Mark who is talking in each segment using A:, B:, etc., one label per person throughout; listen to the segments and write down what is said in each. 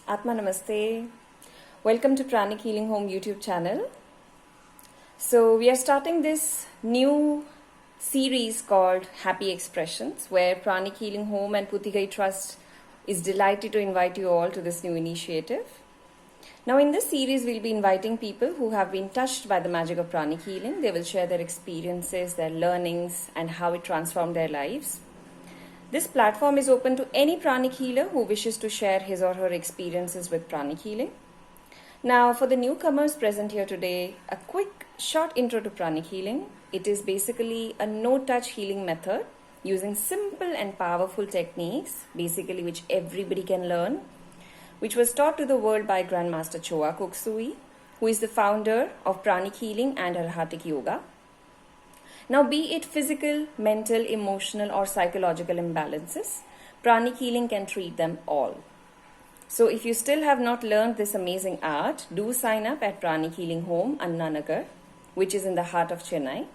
A: Atma Namaste. Welcome to Pranic Healing Home YouTube channel. So we are starting this new series called Happy Expressions, where Pranic Healing Home and Puthigai Trust is delighted to invite you all to this new initiative. Now in this series, we'll be inviting people who have been touched by the magic of pranic healing. They will share their experiences, their learnings, and how it transformed their lives. This platform is open to any pranic healer who wishes to share his or her experiences with pranic healing. Now, for the newcomers present here today, a quick short intro to pranic healing. It is basically a no-touch healing method using simple and powerful techniques, basically which everybody can learn, which was taught to the world by Grandmaster Choa Kok Sui, who is the founder of pranic healing and Arhatic yoga. Now, be it physical, mental, emotional, or psychological imbalances, pranic healing can treat them all. So, if you still have not learned this amazing art, do sign up at Pranic Healing Home, Anna Nagar, which is in the heart of Chennai.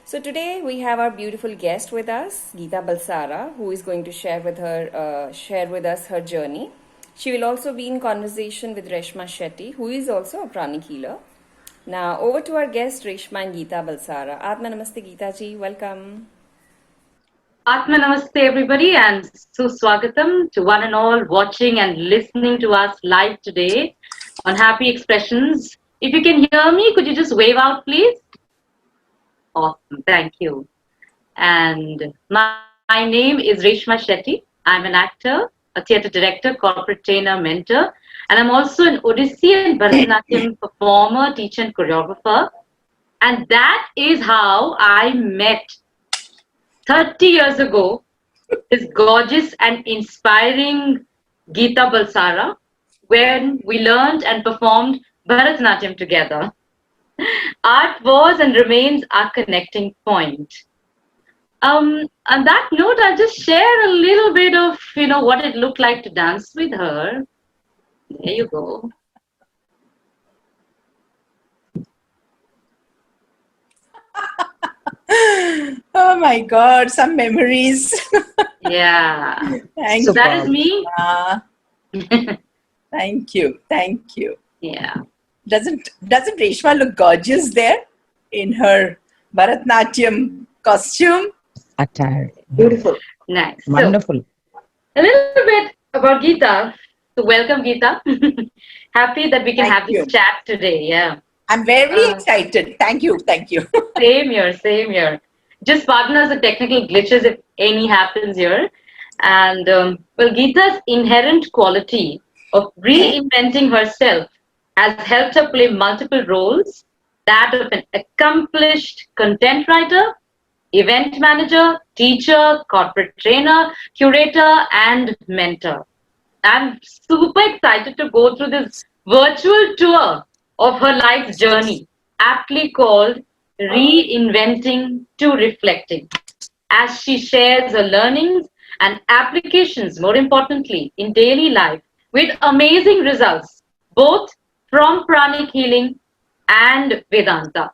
A: So, today we have our beautiful guest with us, Geetha Balsara, who is going to share with us her journey. She will also be in conversation with Reshma Shetty, who is also a pranic healer. Now, over to our guest, Reshma and Geetha Balsara. Atma Namaste, Geetha ji. Welcome.
B: Atma Namaste, everybody, and Suswagatam to one and all watching and listening to us live today on Happy Expressions. If you can hear me, could you just wave out, please? Awesome, thank you. And my name is Reshma Shetty. I'm an actor, a theatre director, corporate trainer, mentor, and I'm also an Odissi and Bharatanatyam performer, teacher, and choreographer. And that is how I met 30 years ago this gorgeous and inspiring Geetha Balsara, when we learned and performed Bharatanatyam together. Art was and remains our connecting point. On that note, I'll just share a little bit of, what it looked like to dance with her. There you go.
C: Oh my God, some memories.
B: Yeah.
C: Thank
B: So
C: you.
B: that is me.
C: Thank you. Thank you.
B: Yeah.
C: Doesn't Reshma look gorgeous there in her Bharatanatyam costume?
D: Attire.
B: Beautiful. Nice.
D: Wonderful.
B: So, a little bit about Geetha. So welcome, Geetha. Happy that we can have this chat today. Yeah.
C: I'm very excited. Thank you. Thank you.
B: Same here. Same here. Just pardon us the technical glitches if any happens here. And Geetha's inherent quality of reinventing herself has helped her play multiple roles, that of an accomplished content writer, event manager, teacher, corporate trainer, curator, and mentor. I'm super excited to go through this virtual tour of her life's journey, aptly called Reinventing to Reflecting, as she shares her learnings and applications, more importantly, in daily life with amazing results, both from pranic healing and Vedanta.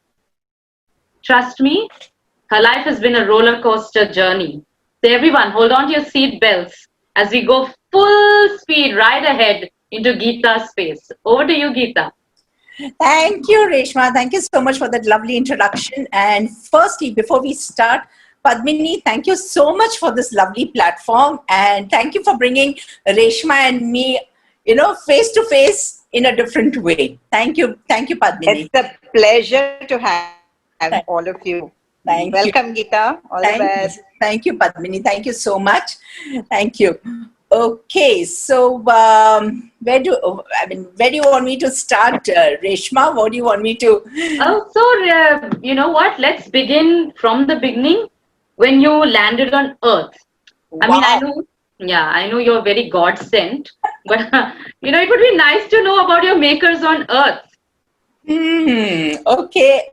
B: Trust me, her life has been a roller coaster journey. So everyone, hold on to your seat belts as we go full speed right ahead into Geetha's space. Over to you, Geetha.
C: Thank you, Reshma. Thank you so much for that lovely introduction. And firstly, before we start, Padmini, thank you so much for this lovely platform. And thank you for bringing Reshma and me, face to face in a different way. Thank you. Thank you, Padmini.
E: It's a pleasure to have all of you. Welcome, Geetha. All the best.
C: Thank you, Padmini. Thank you so much. Thank you. Okay, so where do you want me to start, Reshma? What do you want me to?
B: Oh, so you know what? Let's begin from the beginning when you landed on Earth. I mean,
C: Wow.
B: I know you're very God sent, but it would be nice to know about your makers on Earth.
C: Okay,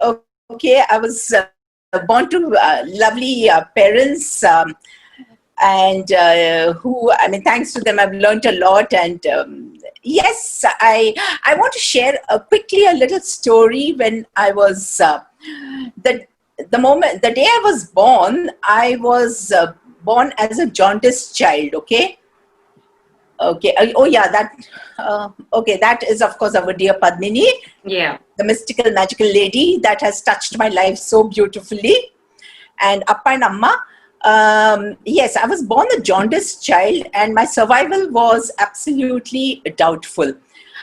C: okay. I was born to lovely parents, and thanks to them, I've learned a lot. And yes, I want to share quickly a little story. When I was the the day I was born, I was born as a jaundiced child. Okay. Okay. Oh, yeah. Okay. That is, of course, our dear Padmini,
B: Yeah.
C: the mystical, magical lady that has touched my life so beautifully. And Appa and Amma. Yes, I was born a jaundiced child, and my survival was absolutely doubtful.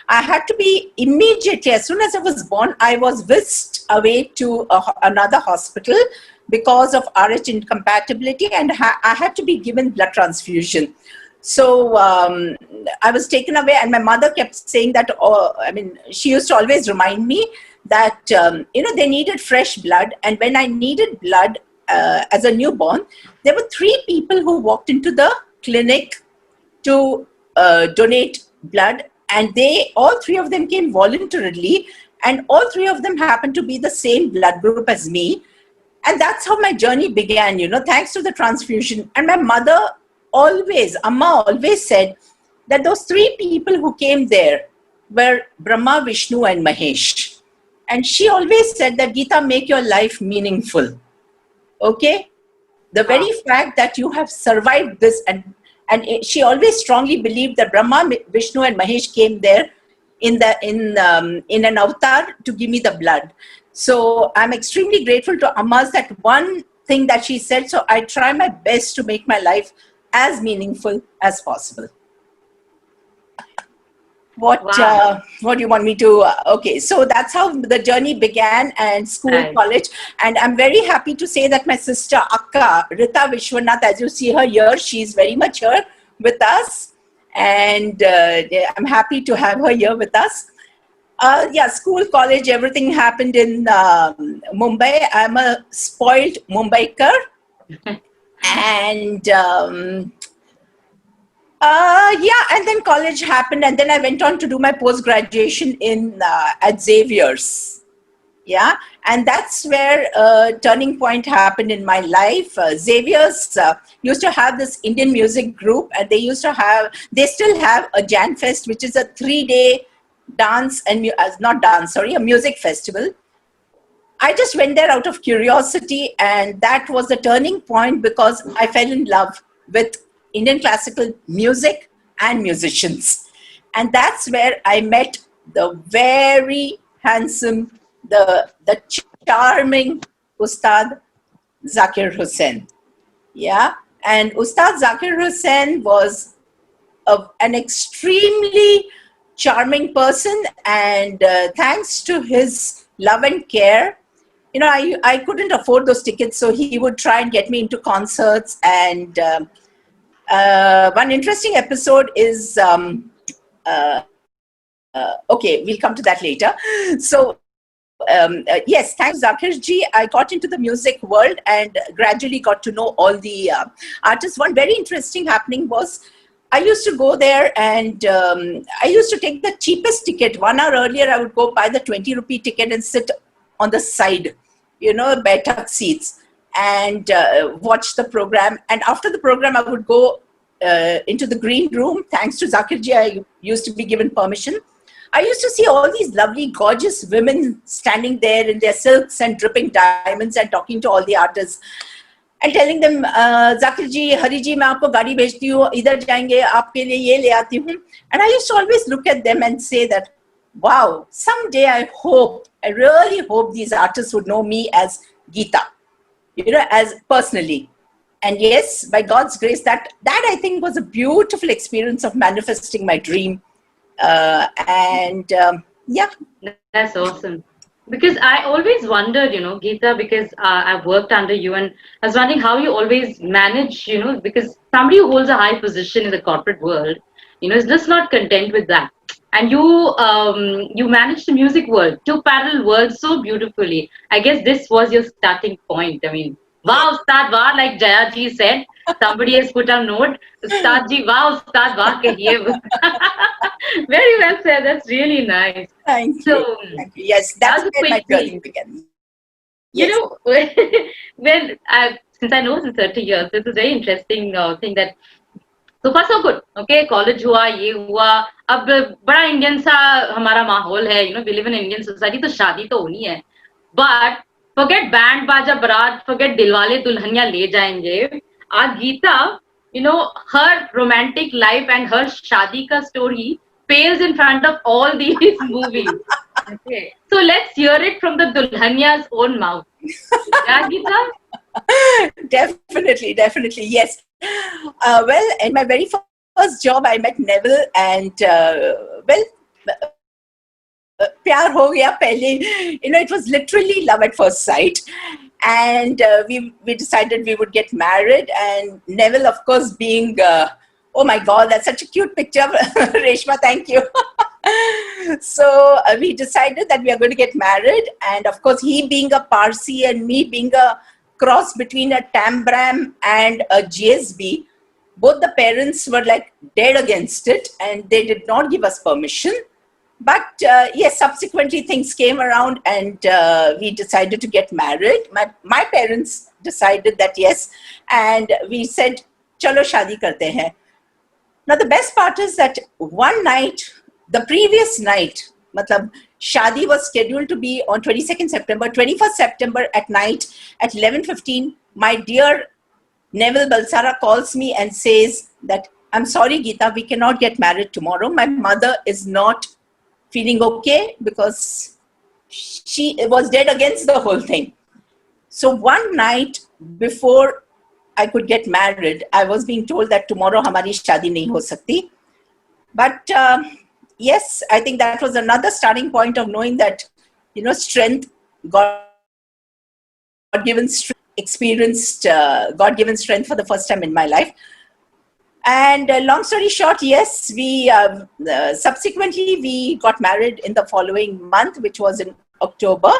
C: I had to be immediately, as soon as I was born, I was whisked away to another hospital because of RH incompatibility, and I had to be given blood transfusion. So I was taken away, and my mother kept saying that, she used to always remind me that, they needed fresh blood. And when I needed blood as a newborn, there were three people who walked into the clinic to donate blood, and all three of them came voluntarily, and all three of them happened to be the same blood group as me. And that's how my journey began, thanks to the transfusion. And my mother Amma always said that those three people who came there were Brahma, Vishnu, and Mahesh. And she always said that, Geetha, make your life meaningful. Okay? The very fact that you have survived this, she always strongly believed that Brahma, Vishnu, and Mahesh came there in an avatar to give me the blood. So I'm extremely grateful to Amma's that one thing that she said. So I try my best to make my life as meaningful as possible. What do you want me to? Okay, so that's how the journey began, and school,
B: Right.
C: college. And I'm very happy to say that my sister Akka, Rita Vishwanath, as you see her here, she's very much here with us. And I'm happy to have her here with us. School, college, everything happened in Mumbai. I'm a spoiled Mumbaiker. And and then college happened, and then I went on to do my post-graduation at Xavier's. Yeah, and that's where a turning point happened in my life. Xavier's used to have this Indian music group, and they still have a Jan Fest, which is a 3-day dance and a music festival. I just went there out of curiosity, and that was the turning point, because I fell in love with Indian classical music and musicians. And that's where I met the very handsome, the charming Ustad Zakir Hussain. Yeah. And Ustad Zakir Hussain was an extremely charming person, and thanks to his love and care, I couldn't afford those tickets, so he would try and get me into concerts. And one interesting episode is, okay, we'll come to that later. So, yes, thanks to Zakir ji, I got into the music world and gradually got to know all the artists. One very interesting happening was, I used to go there, and I used to take the cheapest ticket. 1 hour earlier, I would go buy the 20 rupee ticket and sit on the side, better seats, and watch the program. And after the program, I would go into the green room. Thanks to Zakir ji, I used to be given permission. I used to see all these lovely, gorgeous women standing there in their silks and dripping diamonds and talking to all the artists and telling them, Zakir ji, Hari ji, मैं आपको गाड़ी भेजती हूँ, इधर जाएंगे, आपके लिए ये ले आती हूँ. And I used to always look at them and say that, wow, someday I really hope these artists would know me as Geetha, as personally. And yes, by God's grace, that I think was a beautiful experience of manifesting my dream. Yeah.
B: That's awesome. Because I always wondered, Geetha, because I've worked under you, and I was wondering how you always manage, because somebody who holds a high position in the corporate world, is just not content with that. And you manage the music world, two parallel worlds so beautifully. I guess this was your starting point. I mean,
C: Yes.
B: wow, Ustad, wow, like Jaya ji said, somebody has put a note, Ustad ji, wow, Ustad, wow, kahiye. Very well said. That's really nice.
C: Thank you.
B: So,
C: Thank you. Yes,
B: that
C: that's
B: was a
C: where my
B: quick
C: journey
B: thing.
C: began.
B: You
C: Yes.
B: know, since I know since 30 years, this is a very interesting thing that so far so good. Okay, college हुआ ये हुआ अब बड़ा Indian सा हमारा माहौल है. We live in Indian society, तो शादी तो होनी है. But forget band बाजा बारात, forget दिलवाले दुल्हनिया ले जाएंगे. Our Geetha, her romantic life and her शादी का story pales in front of all these movies. Okay, so let's hear it from the dulhania's own mouth. Yeah, Geetha?
C: Definitely, definitely. Yes. Well, in my very first job, I met Neville, and प्यार हो गया पहले. It was literally love at first sight, and we decided we would get married. And Neville, of course, being oh my God, that's such a cute picture, Reshma. Thank you. So we decided that we are going to get married, and of course, he being a Parsi and me being a cross between a Tambram and a GSB, both the parents were like dead against it, and they did not give us permission. But yes, subsequently things came around, and we decided to get married. My parents decided that yes, and we said, "Chalo shadi karte hain." Now the best part is that one night, the previous night, matlab, shadi was scheduled to be on 22nd September, 21st September at night at 11:15. My dear Neville Balsara calls me and says that, "I'm sorry, Geetha, we cannot get married tomorrow. My mother is not feeling okay because she was dead against the whole thing." So one night before I could get married, I was being told that tomorrow hamari shadi nahi ho sakti. But yes, I think that was another starting point of knowing that, strength, God-given strength, experienced God-given strength for the first time in my life. And long story short, yes, we subsequently we got married in the following month, which was in October,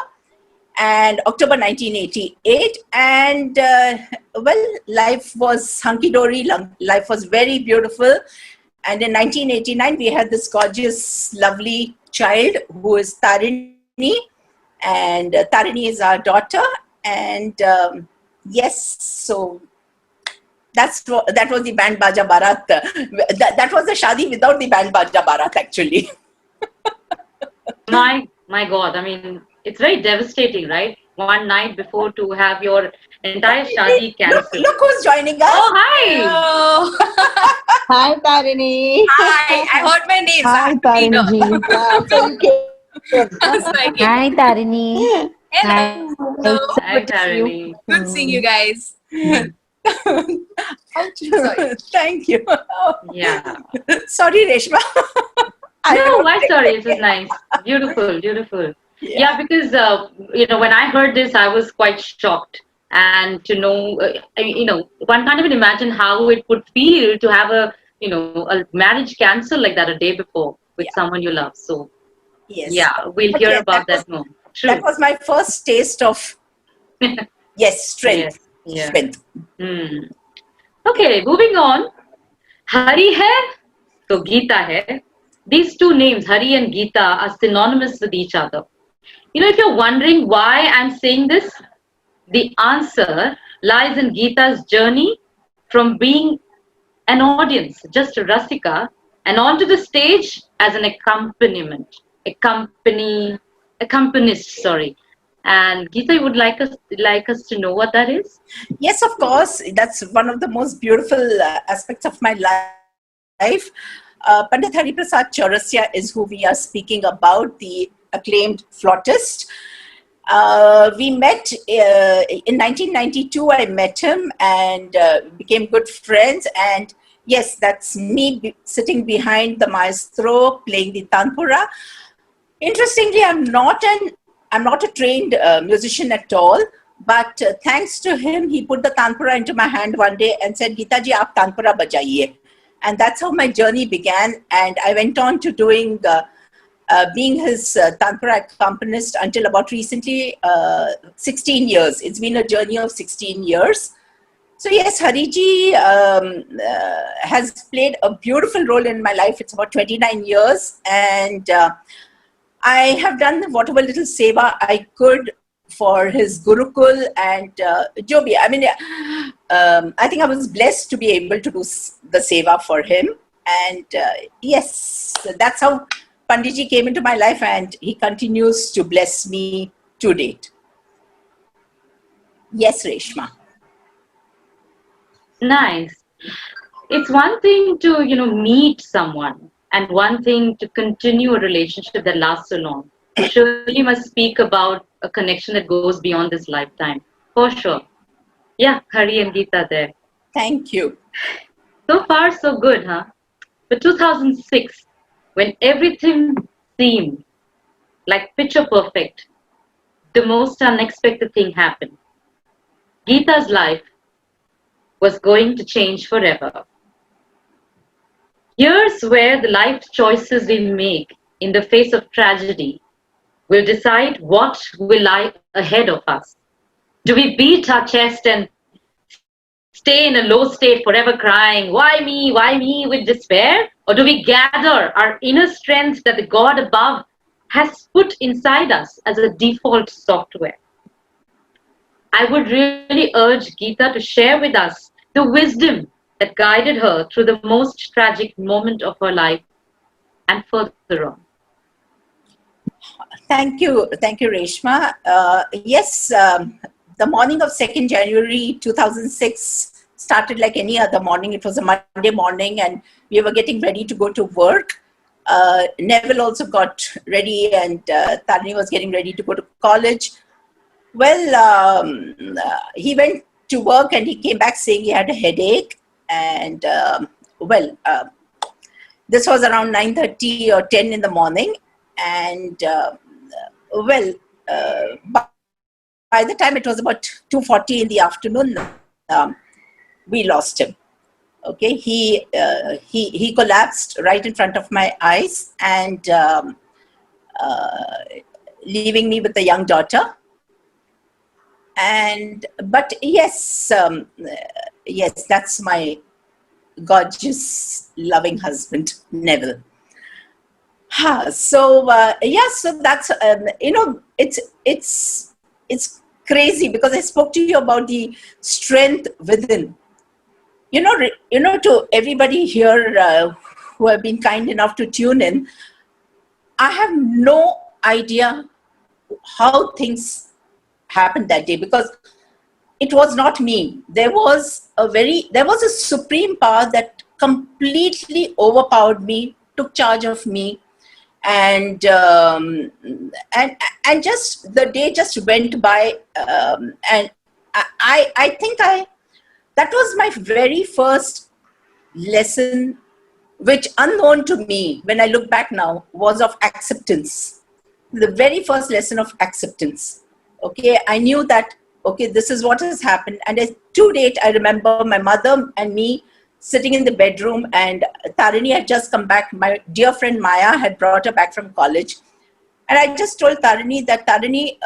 C: and October 1988. And well, life was hunky-dory, life was very beautiful. And in 1989, we had this gorgeous, lovely child who is Tarini, and Tarini is our daughter. And yes, so that was the band baja barat. That was the shadi without the band baja barat, actually.
B: My God, I mean, it's very devastating, right? One night before to have your entire shadi cancelled.
C: Look who's joining us.
B: Oh, hi!
D: Hello.
E: Hi, Tarini.
D: Hi. I heard my name.
F: Hi, Tarini ji. Hi, Tarini.
D: Hello.
B: Hi, Tarini.
D: Good seeing you guys. Sorry.
C: Thank you.
B: Yeah.
C: Sorry, Reshma.
B: No, why sorry? It was nice. Beautiful, beautiful. Yeah, because, when I heard this, I was quite shocked. And to know, one can't even imagine how it would feel to have a marriage cancel like that a day before with someone you love. So,
C: Yes.
B: yeah, we'll
C: But
B: hear
C: yes,
B: about that more. True.
C: That was my first taste of, yes, strength.
B: Yes, yeah.
C: Strength.
B: Okay, moving on. Hari hai, so Geetha hai. These two names, Hari and Geetha, are synonymous with each other. If you're wondering why I'm saying this, the answer lies in Geetha's journey from being an audience, just a Rasika, and onto the stage as an accompanist, sorry. And Geetha, you would like us to know what that is?
C: Yes, of course. That's one of the most beautiful aspects of my life. Pandit Hari Prasad Chaurasya is who we are speaking about, the acclaimed flautist. We met in 1992. I met him and became good friends. And yes, that's me sitting behind the maestro playing the tanpura. Interestingly, I'm not an I'm not a trained musician at all, but thanks to him, he put the tanpura into my hand one day and said, Geetha ji, aap tanpura bajaiye. And that's how my journey began. And I went on to doing, being his tanpura accompanist until about recently, 16 years. It's been a journey of 16 years. So yes, Hariji has played a beautiful role in my life. It's about 29 years. And I have done whatever little seva I could for his Gurukul and Jobi. I mean, I think I was blessed to be able to do the seva for him. And yes, that's how Panditji came into my life, and he continues to bless me to date. Yes, Reshma.
B: Nice. It's one thing to, meet someone, and one thing to continue a relationship that lasts so long. Surely you must speak about a connection that goes beyond this lifetime. For sure. Yeah, Hari and Geetha there.
C: Thank you.
B: So far, so good, huh? But 2006, when everything seemed like picture perfect, the most unexpected thing happened. Geetha's life was going to change forever. Here's where the life choices we make in the face of tragedy will decide what will lie ahead of us. Do we beat our chest and stay in a low state forever crying, why me, with despair? Or do we gather our inner strength that the God above has put inside us as a default software? I would really urge Geetha to share with us the wisdom that guided her through the most tragic moment of her life and further on.
C: Thank you, Reshma. Yes, the morning of 2nd January 2006 started like any other morning. It was a Monday morning, and we were getting ready to go to work. Neville also got ready, and Tarini was getting ready to go to college. Well, he went to work and he came back saying he had a headache. And this was around 9:30 or 10 in the morning. And by the time it was about 2:40 in the afternoon, we lost him. Okay, he collapsed right in front of my eyes, and leaving me with a young daughter. But yes, yes, that's my gorgeous, loving husband, Neville. So that's it's crazy, because I spoke to you about the strength within. To everybody here who have been kind enough to tune in, I have no idea how things happened that day, because it was not me. There was a supreme power that completely overpowered me, took charge of me, and just the day just went by, and I think that was my very first lesson, which unknown to me when I look back now was of acceptance. The very first lesson of acceptance. Okay, I knew that, okay, this is what has happened. And to date, I remember my mother and me sitting in the bedroom, and Tarini had just come back. My dear friend Maya had brought her back from college. And I just told Tarini that, Tarini,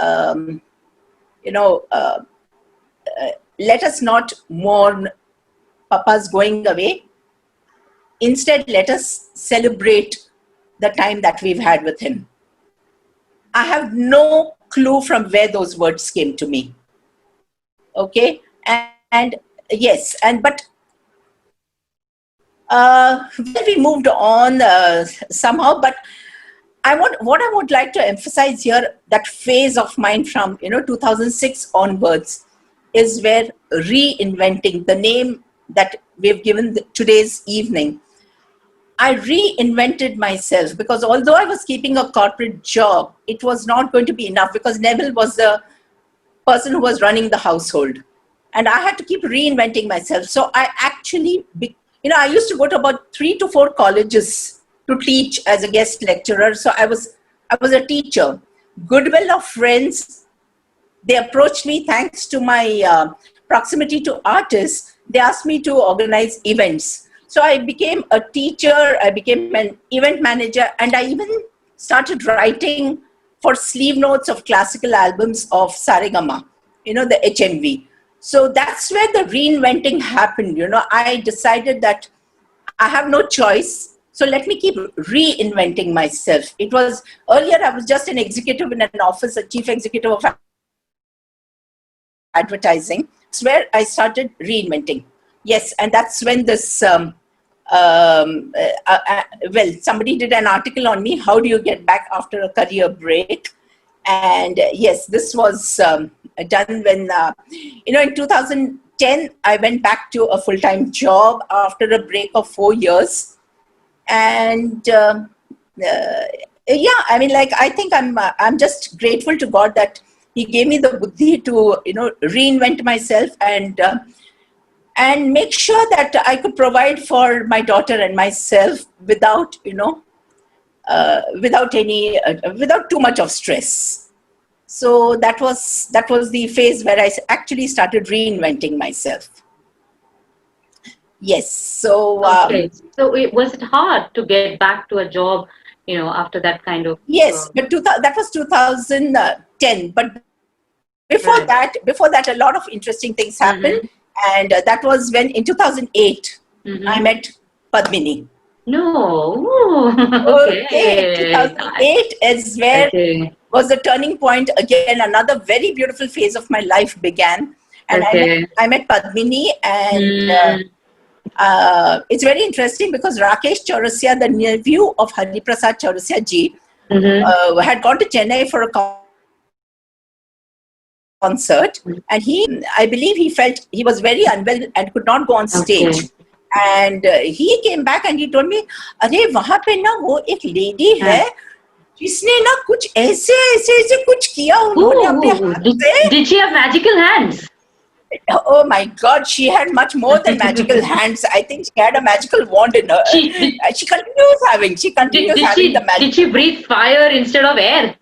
C: let us not mourn Papa's going away. Instead, let us celebrate the time that we've had with him. I have no clue from where those words came to me. Okay, and yes, but we moved on somehow. But what I would like to emphasize here, that phase of mine from 2006 onwards, is where reinventing, the name that we've given today's evening, I reinvented myself, because although I was keeping a corporate job, it was not going to be enough, because Neville was the person who was running the household, and I had to keep reinventing myself. So I actually, I used to go to about 3 to 4 colleges to teach as a guest lecturer. So I was a teacher. goodwill of friends, they approached me thanks to my proximity to artists. They asked me to organize events. So I became a teacher, I became an event manager, and I even started writing for sleeve notes of classical albums of Saregama, the HMV. So that's where the reinventing happened. I decided that I have no choice. So let me keep reinventing myself. It was earlier, I was just an executive in an office, a chief executive of advertising. It's where I started reinventing. Yes, and that's when this, well, somebody did an article on me, how do you get back after a career break? And yes, this was done when, in 2010, I went back to a full-time job after a break of 4 years. And yeah, I mean, like, I think I'm just grateful to God that He gave me the buddhi to, reinvent myself and make sure that I could provide for my daughter and myself without, without too much of stress. So that was the phase where I actually started reinventing myself. Yes. So
B: Okay. So was it hard to get back to a job, after that kind of?
C: yes, but that was 2010. But before
B: Right.
C: that, a lot of interesting things happened, and that was when in 2008 I met Padmini.
B: No. Ooh,
C: Okay,
B: okay.
C: 2008 is where
B: Okay.
C: was the turning point. Again, another very beautiful phase of my life began, and
B: Okay.
C: I met Padmini, and
B: Mm.
C: it's very interesting because Rakesh Chaurasia, the nephew of Hari Prasad Chaurasia ji, had gone to Chennai for a concert, and I believe he felt he was very unwell and could not go on stage.
B: Okay.
C: And he came back and he told me, अरे वहाँ पे ना वो एक lady है जिसने ना कुछ ऐसे कुछ किया उन्होंने अपने
B: Ooh,
C: हाथ से.
B: did she have magical hands?
C: Oh my God, she had much more than magical hands. I think she had a magical wand in her.
B: She
C: She continues having. She continues having the magic.
B: did she breathe fire instead of air?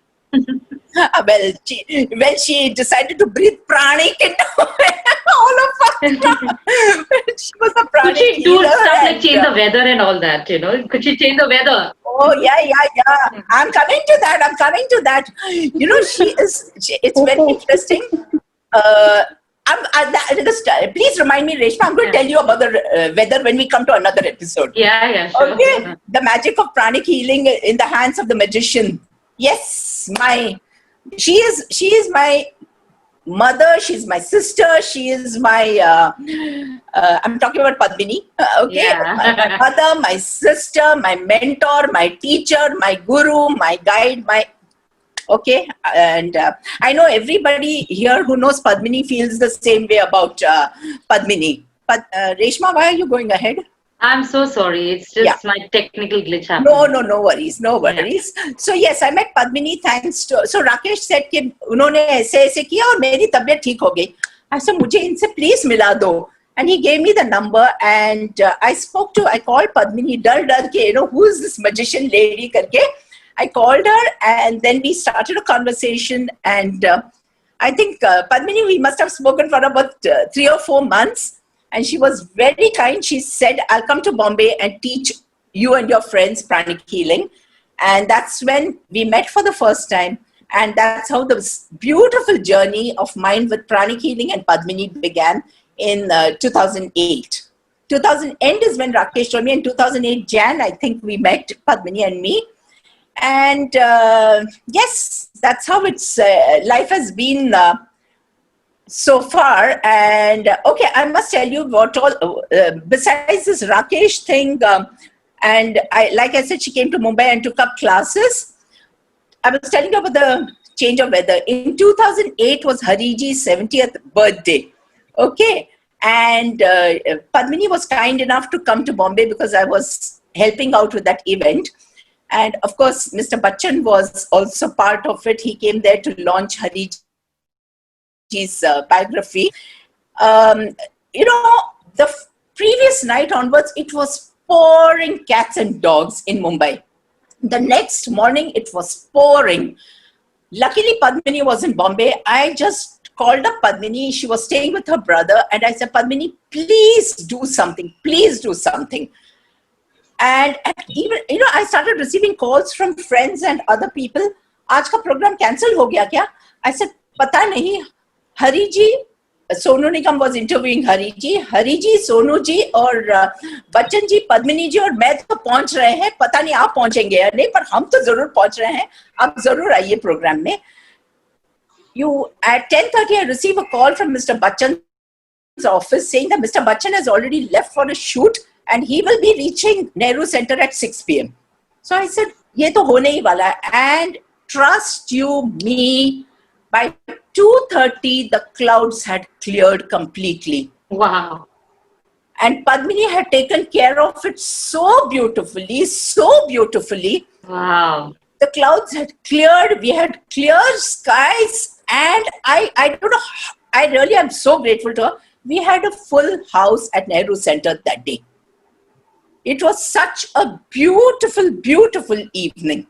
C: Well, she decided to breathe pranic into all of us. She was a
B: Could
C: pranic
B: she do
C: healer.
B: stuff like
C: And,
B: change the weather and all that? Could she change the weather?
C: oh, yeah. I'm coming to that. It's very interesting. Please remind me, Reshma, I'm going to tell you about the weather when we come to another episode.
B: Yeah, sure.
C: Okay, the magic of pranic healing in the hands of the magician. Yes, she is my mother. She's my sister. She is my. I'm talking about Padmini. Okay,
B: Yeah.
C: my mother, my sister, my mentor, my teacher, my guru, my guide, Okay, and I know everybody here who knows Padmini feels the same way about Padmini. But Reshma, why are you going ahead?
B: I'm so sorry. It's just my technical glitch happened.
C: No worries. Yeah. So yes, I met Padmini thanks to. So Rakesh said कि उन्होंने ऐसे किया और मेरी तबीयत ठीक हो गई. I said मुझे इनसे please मिला दो. And he gave me the number, and I called Padmini डर के, who is this magician lady करके. I called her, and then we started a conversation, and I think Padmini, we must have spoken for about 3 or 4 months, and she was very kind. She said, I'll come to Bombay and teach you and your friends pranic healing. And that's when we met for the first time, and that's how the beautiful journey of mine with pranic healing and Padmini began in 2008. 2000 end is when Rakesh told me. In 2008 Jan, I think we met, Padmini and me. And yes, that's how it's life has been so far. And okay, I must tell you what all besides this Rakesh thing, and like I said, she came to Mumbai and took up classes. I was telling you about the change of weather. In 2008 was Hariji's 70th birthday. Okay, and Padmini was kind enough to come to Bombay because I was helping out with that event. And of course, Mr. Bachchan was also part of it. He came there to launch Hariji's biography. The previous night onwards, it was pouring cats and dogs in Mumbai. The next morning, it was pouring. Luckily, Padmini was in Bombay. I just called up Padmini. She was staying with her brother. And I said, Padmini, please do something. Please do something. And even, I started receiving calls from friends and other people. आज का program cancel हो गया क्या? I said, पता नहीं. Hari ji, Sonu Nigam was interviewing Hari ji, Sonu ji और बच्चन जी, पद्मिनी जी और मैं तो पहुंच रहे हैं. पता नहीं आप पहुंचेंगे या नहीं, पर हम तो जरूर पहुंच रहे हैं. आप जरूर आइए प्रोग्राम में. At 10:30, I receive a call from Mr. Bachchan's office saying that Mr. Bachchan has already left for a shoot and he will be reaching Nehru Center at 6 p.m. So I said, ये तो होने ही वाला है. And trust you me, by 2:30, the clouds had cleared completely.
B: Wow.
C: And Padmini had taken care of it so beautifully, so beautifully.
B: Wow.
C: The clouds had cleared, we had clear skies, and I don't know, I really am so grateful to her. We had a full house at Nehru Center that day. It was such a beautiful, beautiful evening.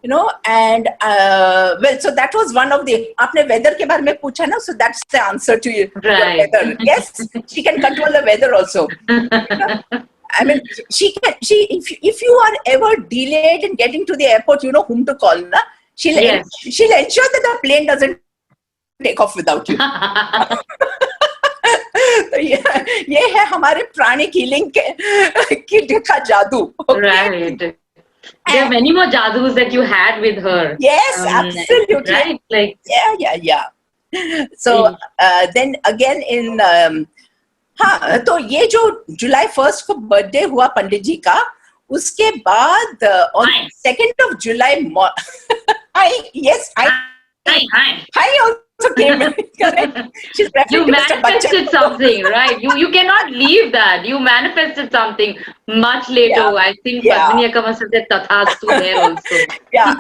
C: And well, so that was one of the. आपने weather के बारे में पूछा ना, so that's the answer to you.
B: Right.
C: Weather. Yes, she can control the weather also. I mean, she can. If you are ever delayed in getting to the airport, you know whom to call, na? She'll ensure that the plane doesn't take off without you. तो ये है हमारे pranic healing की का जादू.
B: Right. There are many more jadus that you had with her.
C: Yes, absolutely.
B: Right? Like,
C: yeah. So then again in हाँ, तो ये जो July 1st को बर्थडे हुआ पंडित जी का, उसके बाद on 2nd of July, I also came. Correct. She's
B: you
C: referring to Mr.
B: manifested
C: Bachchan.
B: something, right? You cannot leave that. You manifested something much later.
C: Yeah.
B: I think
C: Yeah.
B: Padmini Akka must have said tathastu there also.
C: Yeah,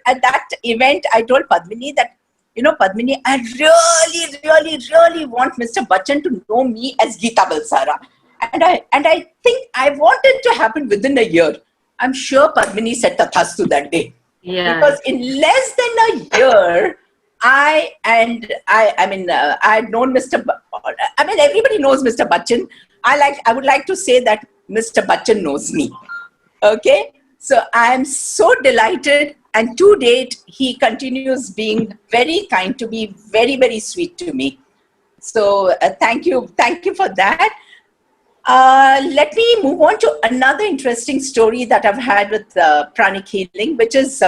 C: at that event, I told Padmini that, Padmini, I really, really, really want Mr. Bachchan to know me as Geetha Balsara. And I think I want it to happen within a year. I'm sure Padmini said tathastu that day.
B: Yeah.
C: Because in less than a year, I had known Mr. Everybody knows Mr. Bachchan. I would like to say that Mr. Bachchan knows me. Okay? So I am so delighted, and to date, he continues being very kind to me, very, very sweet to me. So thank you for that. Let me move on to another interesting story that I've had with Pranic Healing, which is,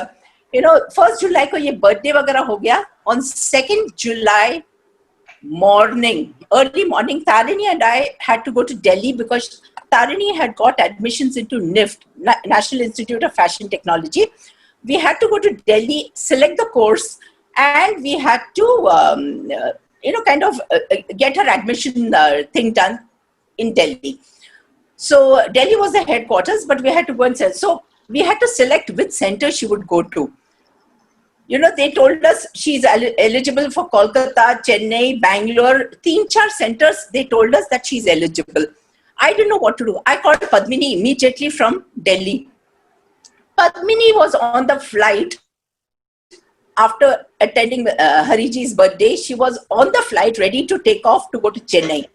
C: 1st July ko ye birthday वगैरह हो गया. On 2nd July early morning, Tarini and I had to go to Delhi because Tarini had got admissions into NIFT, National Institute of Fashion Technology. We had to go to Delhi, select the course, and we had to, get her admission thing done in Delhi. So Delhi was the headquarters, but we had to go and select. So we had to select which center she would go to. They told us she's eligible for Kolkata, Chennai, Bangalore, 3-4 centers. They told us that she's eligible. I didn't know what to do. I called Padmini immediately from Delhi. Padmini was on the flight after attending Hariji's birthday. She was on the flight ready to take off to go to Chennai.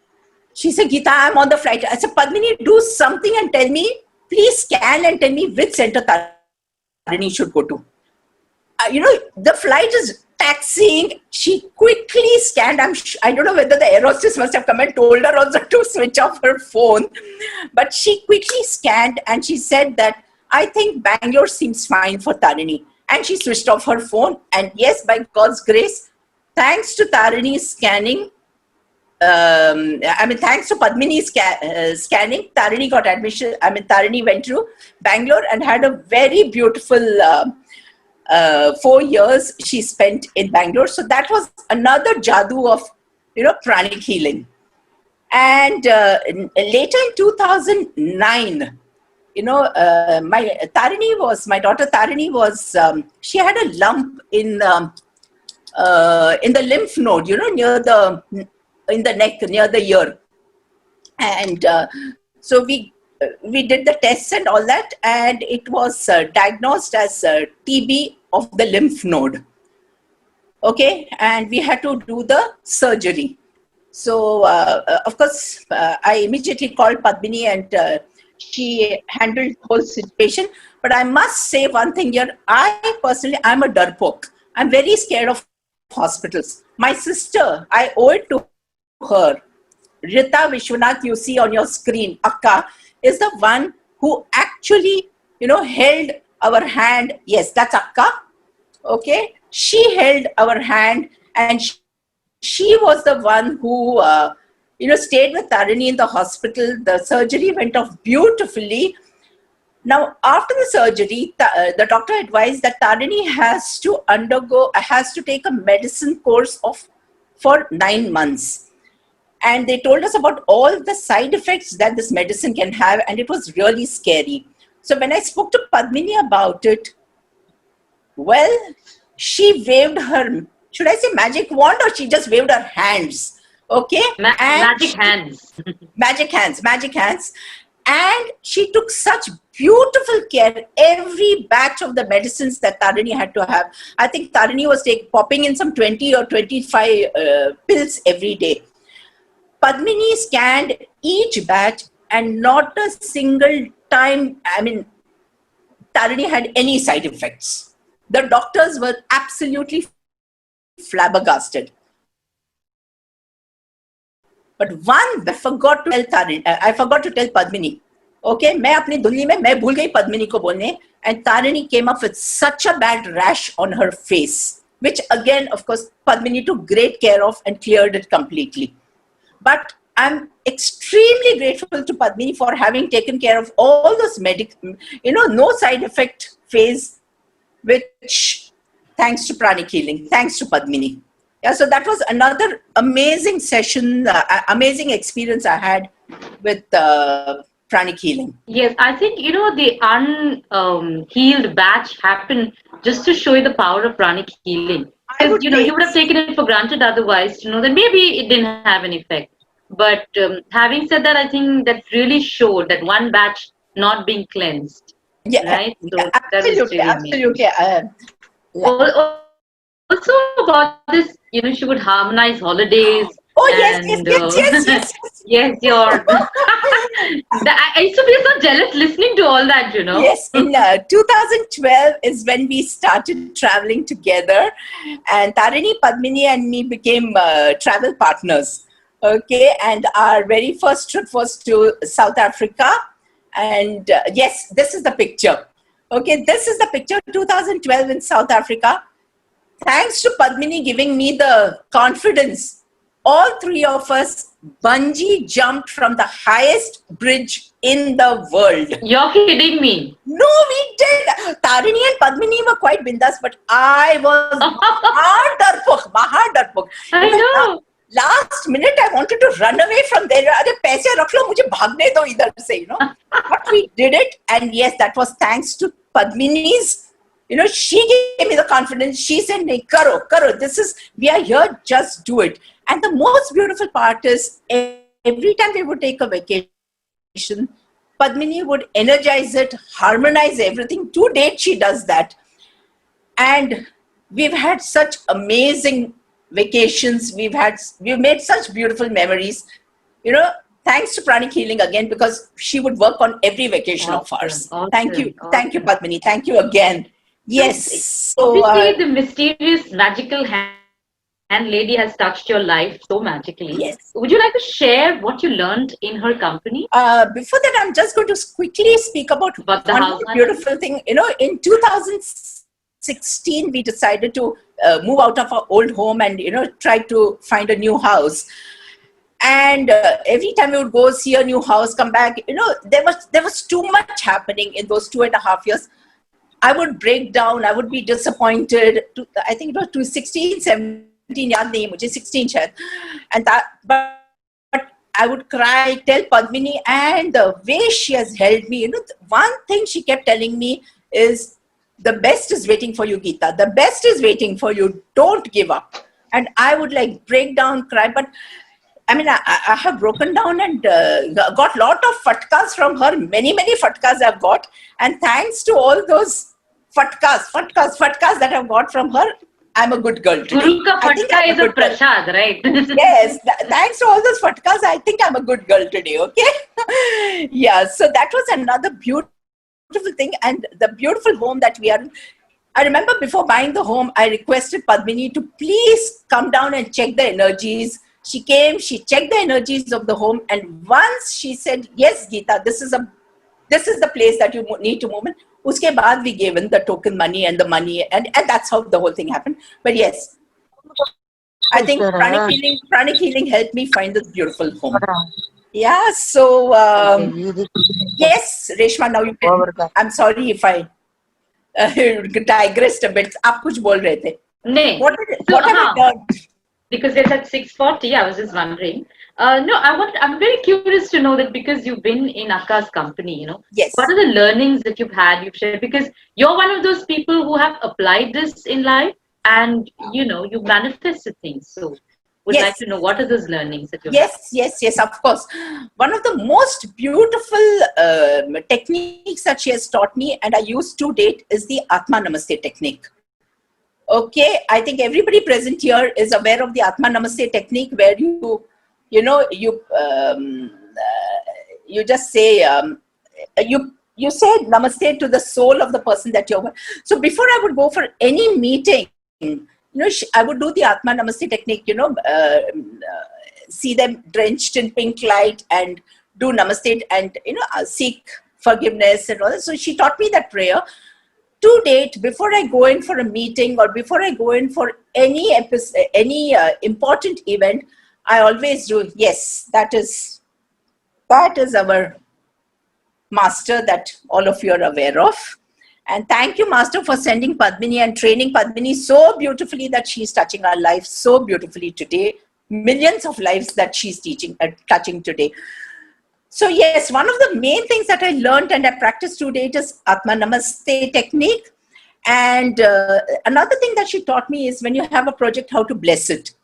C: She said, Geetha, I'm on the flight. I said, Padmini, do something and tell me, please scan and tell me which center Tarini should go to. The flight is taxiing. She quickly scanned. I don't know whether the air hostess must have come and told her also to switch off her phone. But she quickly scanned and she said that, I think Bangalore seems fine for Tarini. And she switched off her phone. And yes, by God's grace, thanks to Tarini's scanning, thanks to Padmini's scanning, Tarini got admission. Tarini went to Bangalore and had a very beautiful 4 years she spent in Bangalore. So that was another jadoo of, pranic healing. And later in 2009, my daughter Tarini was, she had a lump in the lymph node, in the neck, near the ear. And so we did the tests and all that, and it was diagnosed as TB of the lymph node. Okay, and we had to do the surgery. So, of course, I immediately called Padmini and she handled the whole situation. But I must say one thing here. I'm a darpok. I'm very scared of hospitals. My sister, I owe it to her. Rita Vishwanath, you see on your screen, Akka, is the one who actually, held our hand. Yes, that's Akka. Okay, she held our hand and she was the one who stayed with Tarini in the hospital. The surgery went off beautifully. Now after the surgery, the doctor advised that Tarini has to take a medicine course of for 9 months, and they told us about all the side effects that this medicine can have, and it was really scary. So when I spoke to Padmini about it, well, she waved her, should I say magic wand, or she just waved her hands? Okay. And
B: Magic hands.
C: magic hands. And she took such beautiful care. Every batch of the medicines that Tarini had to have, I think Tarini was popping in some 20 or 25 pills every day. Padmini scanned each batch and not a single time, Tarini had any side effects. The doctors were absolutely flabbergasted. But one, I forgot to tell Padmini. Okay, मैं अपनी दुनिया में मैं भूल गई पद्मिनी को बोलने, and Tarini came up with such a bad rash on her face, which again, of course, Padmini took great care of and cleared it completely. But I'm extremely grateful to Padmini for having taken care of all those no side effect phase, which thanks to Pranic Healing, thanks to Padmini. Yeah, so that was another amazing session, amazing experience I had with Pranic Healing.
B: Yes, I think, the unhealed batch happened just to show you the power of pranic healing. Because, you would have taken it for granted otherwise to know that maybe it didn't have an effect. But having said that, I think that really showed that one batch not being cleansed.
C: Yeah,
B: right? So
C: absolutely, absolutely.
B: Also about this, she would harmonize holidays.
C: Oh, yes.
B: Yes, your. I used to be so jealous listening to all that,
C: Yes, in 2012 is when we started traveling together, and Tarini, Padmini and me became travel partners. Okay, and our very first trip was to South Africa. And yes, this is the picture. Okay, this is the picture, 2012 in South Africa. Thanks to Padmini giving me the confidence, all three of us bungee jumped from the highest bridge in the world.
B: You're kidding me.
C: No, we did. Tarini and Padmini were quite bindas, but I was Bahar Darpok.
B: I know.
C: Last minute, I wanted to run away from there. Arey, paise rakh lo, mujhe bhagne do idhar se, But we did it. And yes, that was thanks to Padmini's, she gave me the confidence. She said, "Nahi, karo. We are here, just do it." And the most beautiful part is, every time we would take a vacation, Padmini would energize it, harmonize everything. To date, she does that. And we've had such amazing vacations. We've made such beautiful memories. Thanks to Pranic Healing again, because she would work on every vacation of ours.
B: Awesome,
C: Thank you, Padmini. Thank you again. Yes. So,
B: obviously, the mysterious, magical hand lady has touched your life so magically.
C: Yes.
B: Would you like to share what you learned in her company?
C: Before that, I'm just going to quickly speak about
B: the
C: one beautiful thing. In 2016, we decided to move out of our old home and, try to find a new house. And every time we would go see a new house, come back, there was too much happening in those 2.5 years. I would break down. I would be disappointed. I think it was 2016, 17, yaad nahi mujhe, 16 shayad. And but I would cry, tell Padmini, and the way she has held me, one thing she kept telling me is, the best is waiting for you, Geetha. The best is waiting for you. Don't give up. And I would break down, cry. But I have broken down and got lot of fatkas from her. Many fatkas I've got. And thanks to all those fatkas that I've got from her, I'm a good girl today.
B: Guru ka
C: I think
B: fatka
C: I'm
B: is a
C: good girl.
B: prasad, right?
C: Yes, thanks to all those fatkas, I think I'm a good girl today, okay? Yeah, so that was another beautiful thing, and the beautiful home that we are in. I remember before buying the home, I requested Padmini to please come down and check the energies. She came, she checked the energies of the home, and once she said, yes, Geetha, this is the place that you need to move in. Uske baad we gave in the token money and the money, and that's how the whole thing happened. But yes, I think pranic healing helped me find this beautiful home. Yeah, so yes, Reshma, now you can. I'm sorry if I digressed a bit. आप कुछ बोल रहे थे.
B: Nay.
C: What have I done?
B: Because it's at 6:40, I was just wondering. No, I'm very curious to know that because you've been in Aka's company,
C: Yes.
B: what are the learnings that you've shared? Because you're one of those people who have applied this in life and, you manifested things. So would
C: Yes.
B: like to know what are those learnings that you've
C: Yes, of course. One of the most beautiful techniques that she has taught me, and I use to date, is the Atma Namaste technique. Okay, I think everybody present here is aware of the Atma Namaste technique, where you just say you say Namaste to the soul of the person that you're. So before I would go for any meeting, I would do the Atma Namaste technique. See them drenched in pink light and do Namaste and seek forgiveness and all that. So she taught me that prayer. To date, before I go in for a meeting or before I go in for any important event, I always do, yes, that is our master that all of you are aware of. And thank you, Master, for sending Padmini and training Padmini so beautifully that she's touching our lives so beautifully today. Millions of lives that she's touching today. So yes, one of the main things that I learned and I practiced to date is Atma Namaste technique. And another thing that she taught me is when you have a project, how to bless it.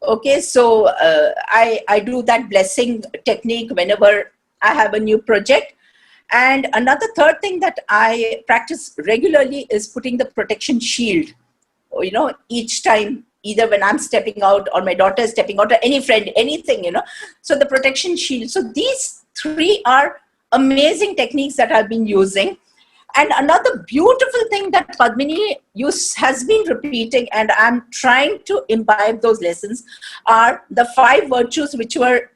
C: Okay, so I do that blessing technique whenever I have a new project. And another third thing that I practice regularly is putting the protection shield, each time, either when I'm stepping out or my daughter is stepping out or any friend, anything, So the protection shield. So these three are amazing techniques that I've been using. And another beautiful thing that Padmini has been repeating, and I'm trying to imbibe those lessons, are the 5 virtues which are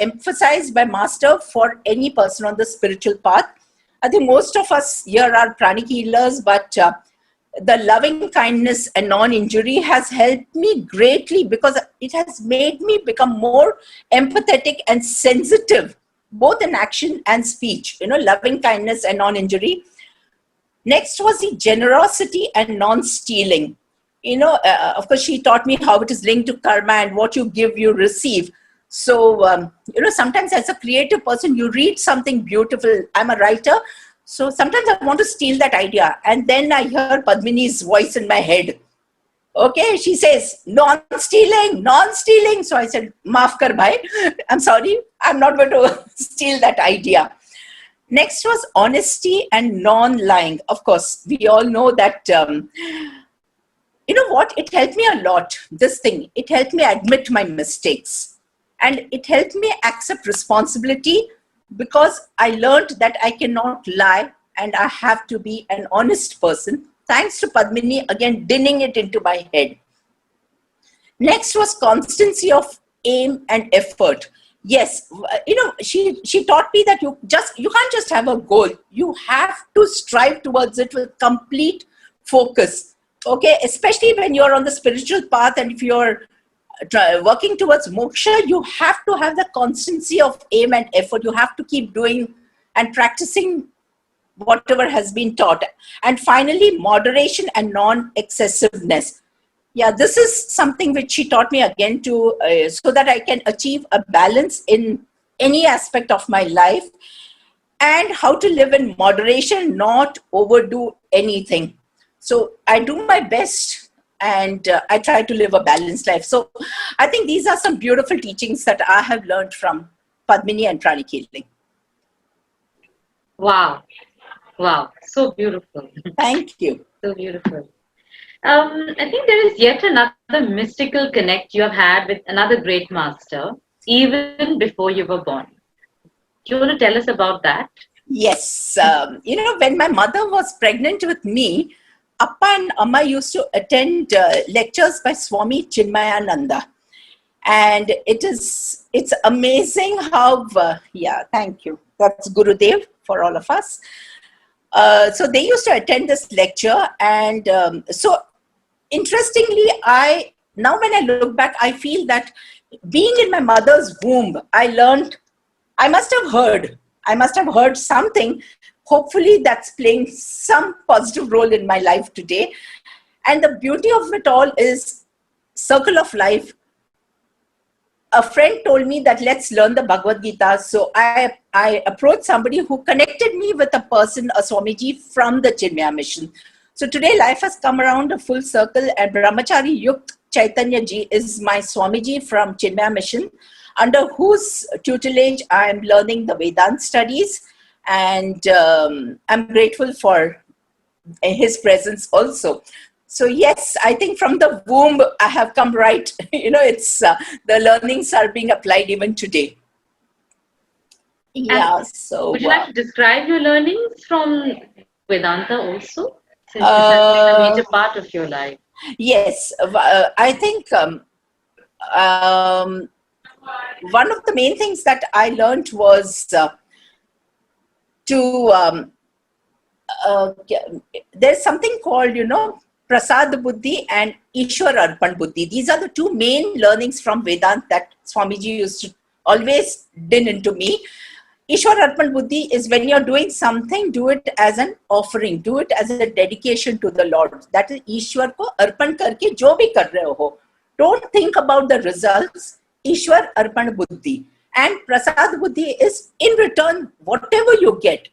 C: emphasized by Master for any person on the spiritual path. I think most of us here are pranic healers, but the loving kindness and non-injury has helped me greatly because it has made me become more empathetic and sensitive, both in action and speech, loving kindness and non-injury. Next was the generosity and non-stealing. Of course, she taught me how it is linked to karma and what you give, you receive. So, sometimes as a creative person, you read something beautiful. I'm a writer. So sometimes I want to steal that idea. And then I hear Padmini's voice in my head. Okay, she says, non-stealing. So I said, maaf kar bhai. I'm sorry. I'm not going to steal that idea. Next was honesty and non-lying. Of course, we all know that, it helped me a lot, this thing. It helped me admit my mistakes. And it helped me accept responsibility because I learned that I cannot lie and I have to be an honest person. Thanks to Padmini, again, dinning it into my head. Next was constancy of aim and effort. Yes, she taught me that you can't just have a goal. You have to strive towards it with complete focus. Okay, especially when you're on the spiritual path and if you're working towards moksha, you have to have the constancy of aim and effort. You have to keep doing and practicing whatever has been taught. And finally, moderation and non-excessiveness. Yeah, this is something which she taught me again so that I can achieve a balance in any aspect of my life and how to live in moderation, not overdo anything. So I do my best and I try to live a balanced life. So I think these are some beautiful teachings that I have learned from Padmini and Pranic Healing.
B: Wow. So beautiful.
C: Thank you.
B: So beautiful. I think there is yet another mystical connect you have had with another great master, even before you were born. Do you want to tell us about that?
C: Yes. When my mother was pregnant with me, Appa and Amma used to attend lectures by Swami Chinmayananda. And it's amazing how, thank you. That's Gurudev for all of us. So they used to attend this lecture. And so interestingly, now when I look back, I feel that being in my mother's womb, I must have heard something. Hopefully that's playing some positive role in my life today. And the beauty of it all is circle of life. A friend told me that let's learn the Bhagavad Gita. So I approached somebody who connected me with a person, a Swamiji from the Chinmaya mission. So today life has come around a full circle, and Brahmachari Yukt Chaitanya Ji is my Swamiji from Chinmaya mission, under whose tutelage I am learning the Vedanta studies. And I'm grateful for his presence also. So yes, I think from the womb I have come right. It's the learnings are being applied even today. Yeah. So
B: would you like to describe your learnings from Vedanta also, since it has been a major part of your life?
C: Yes, I think one of the main things that I learned was there's something called, Prasad Buddhi and Ishwar Arpan Buddhi. These are the two main learnings from Vedanta that Swamiji used to always din into me. Ishwar Arpan Buddhi is when you're doing something, do it as an offering, do it as a dedication to the Lord. That is Ishwar ko arpan karke jo bhi kar rahe ho. Don't think about the results. Ishwar Arpan Buddhi. And Prasad Buddhi is in return, whatever you get.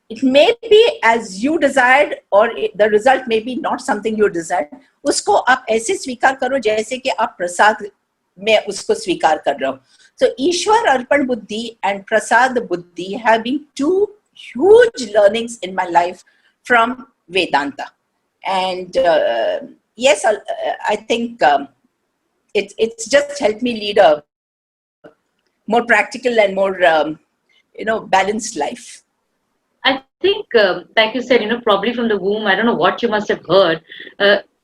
C: It may be as you desired, or the result may be not something you desired. उसको आप ऐसे स्वीकार करो जैसे कि आप प्रसाद में उसको स्वीकार कर रहे हो. So Ishwar Arpan Buddhi and Prasad Buddhi have been two huge learnings in my life from Vedanta. And yes, I think it's just helped me lead a more practical and more balanced life.
B: I think, like you said, probably from the womb, I don't know what you must have heard.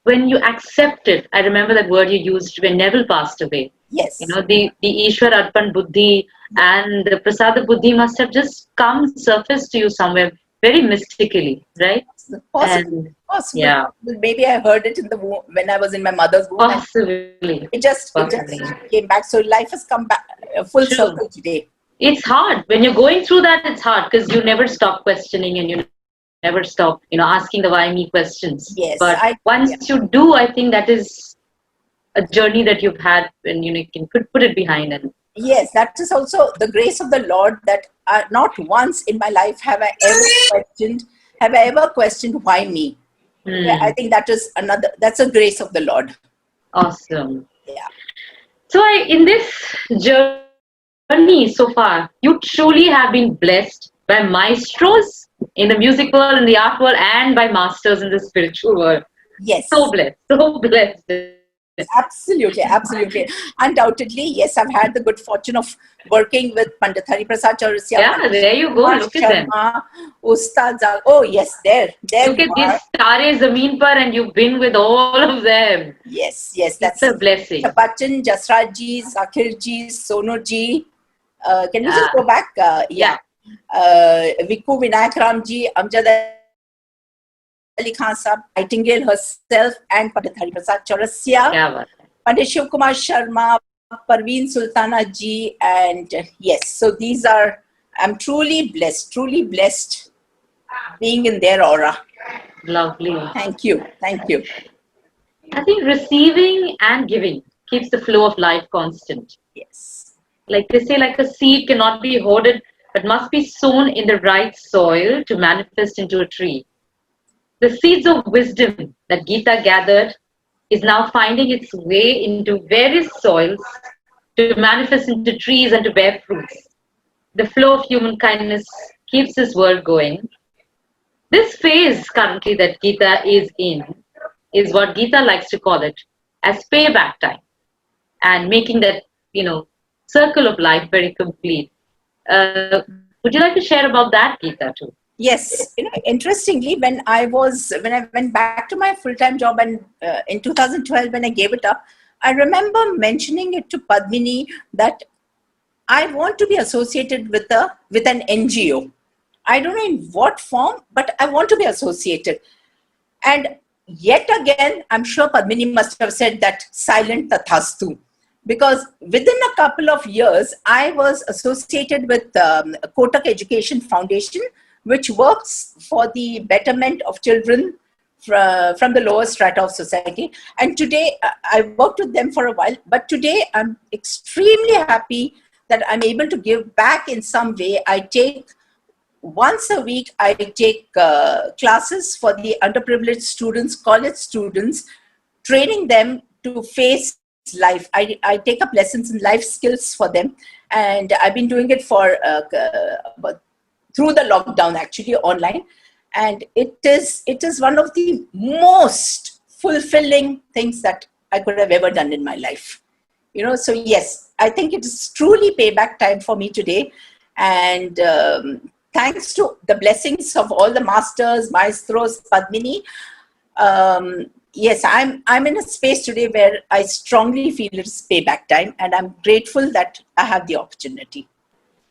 B: When you accepted, I remember that word you used when Neville passed away.
C: Yes.
B: The Ishwar Arpan Buddhi and the Prasada Buddhi must have just come surface to you somewhere very mystically, right?
C: Possible.
B: Yeah.
C: Maybe I heard it in the womb when I was in my mother's womb.
B: Possibly.
C: It just came back. So life has come back full circle today.
B: It's hard. When you're going through that, it's hard because you never stop questioning and you never stop, asking the why me questions.
C: Yes.
B: But once you do, I think that is a journey that you've had and you can put it behind. And
C: yes, that is also the grace of the Lord that not once in my life have I ever questioned why me. Yeah, I think that's a grace of the Lord.
B: Awesome.
C: Yeah.
B: So in this journey so far, you truly have been blessed by maestros in the music world, in the art world, and by masters in the spiritual world.
C: Yes.
B: So blessed.
C: Absolutely. Undoubtedly, yes, I've had the good fortune of working with Pandit Hari Prasad Chaurasia.
B: Yeah, there you go. Look at them.
C: Ustad oh, yes, there.
B: Look at this Tare Zameen Par, and you've been with all of them.
C: Yes, that's
B: a blessing.
C: Bachchan, Jasraj ji, Sakhir ji, Sonu ji. Can you just go back? Yeah. Viku Vinayak Ram ji, Amjad Ali Khan Sahab, Nightingale herself, and Pandit Hari Prasad Chaurasia, Pandit Shiv Kumar Sharma, Parveen Sultana ji, and yes, so these are, I'm truly blessed being in their aura.
B: Lovely.
C: Thank you.
B: I think receiving and giving keeps the flow of life constant.
C: Yes.
B: Like they say, like a seed cannot be hoarded, but must be sown in the right soil to manifest into a tree. The seeds of wisdom that Geetha gathered is now finding its way into various soils to manifest into trees and to bear fruits. The flow of human kindness keeps this world going. This phase currently that Geetha is in is what Geetha likes to call it as payback time, and making that, circle of life very complete. Would you like to share about that, Geetha, too?
C: Yes, interestingly, when I went back to my full-time job, and in 2012 when I gave it up, I remember mentioning it to Padmini that I want to be associated with an NGO. I don't know in what form, but I want to be associated. And yet again, I'm sure Padmini must have said that silent tathastu. Because within a couple of years, I was associated with Kotak Education Foundation, which works for the betterment of children from the lower strata of society. And today, I worked with them for a while, but today I'm extremely happy that I'm able to give back in some way. Once a week, I take classes for the underprivileged students, college students, training them to face life. I take up lessons in life skills for them, and I've been doing it for through the lockdown, actually online, and it is one of the most fulfilling things that I could have ever done in my life. So yes, I think it is truly payback time for me today, and thanks to the blessings of all the masters, maestros, Padmini. Yes, I'm in a space today where I strongly feel it's payback time, and I'm grateful that I have the opportunity.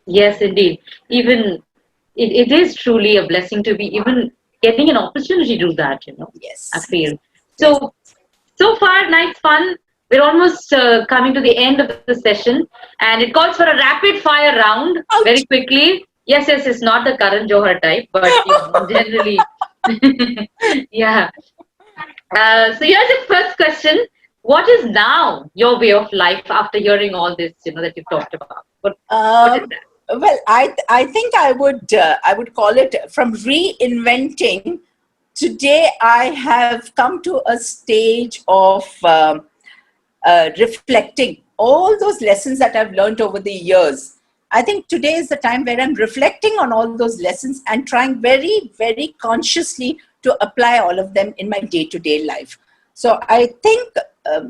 B: Yes, indeed. Even it is truly a blessing to be even getting an opportunity to do that,
C: Yes.
B: I feel. So far, nice fun. We're almost coming to the end of the session, and it calls for a rapid fire round.
C: Ouch.
B: Very quickly. Yes, it's not the Karan Johar type, but generally, yeah. So here's the first question. What is now your way of life after hearing all this, that you've talked about? What is that?
C: Well, I think I would call it from reinventing. Today, I have come to a stage of reflecting all those lessons that I've learned over the years. I think today is the time where I'm reflecting on all those lessons and trying very, very consciously to apply all of them in my day-to-day life. So I think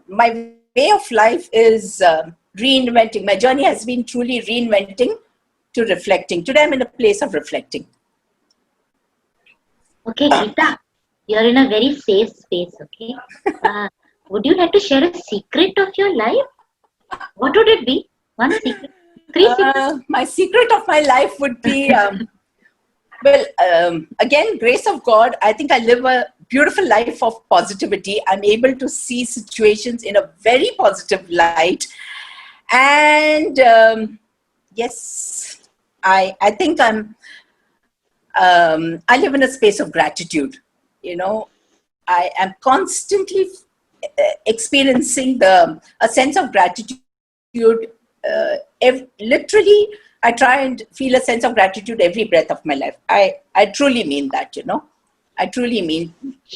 C: my way of life is reinventing. My journey has been truly reinventing to reflecting. Today I'm in a place of reflecting.
G: Okay, Geetha, you're in a very safe space, okay? Would you like to share a secret of your life? What would it be? One secret? Three secrets?
C: My secret of my life would be, again, grace of God. I think I live a beautiful life of positivity. I'm able to see situations in a very positive light. And yes, I think I live in a space of gratitude. I am constantly experiencing a sense of gratitude. Literally, I try and feel a sense of gratitude every breath of my life. I truly mean that, I truly mean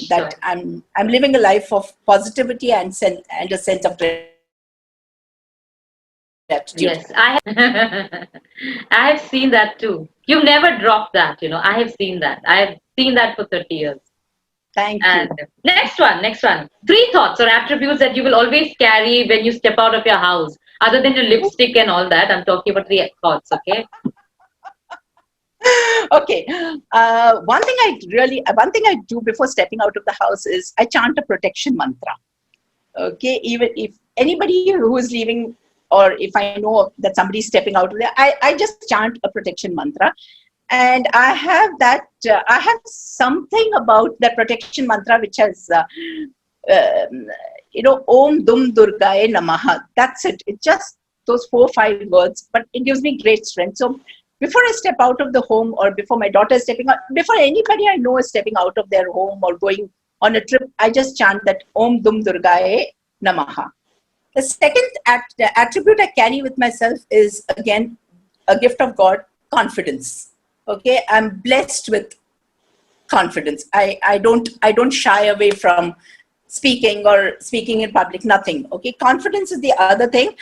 C: that I'm living a life of positivity and a sense of gratitude.
B: Yes, I have seen that too. You've never dropped that, I have seen that. I have seen that for 30 years.
C: Thank you.
B: And next one. 3 thoughts or attributes that you will always carry when you step out of your house, other than your lipstick and all that. I'm talking about 3 thoughts, okay?
C: Okay. One thing I do before stepping out of the house is I chant a protection mantra. Okay. Even if anybody who is leaving, or if I know that somebody's stepping out of there, I just chant a protection mantra. And I have something about that protection mantra which has, Om Dum Durgaye Namaha. That's it. It's just those 4 or 5 words, but it gives me great strength. So before I step out of the home, or before my daughter is stepping out, before anybody I know is stepping out of their home or going on a trip, I just chant that Om Dum Durgaye Namaha. The second attribute I carry with myself is, again, a gift of God, confidence. Okay, I'm blessed with confidence. I don't shy away from speaking in public, nothing. Okay, confidence is the other thing.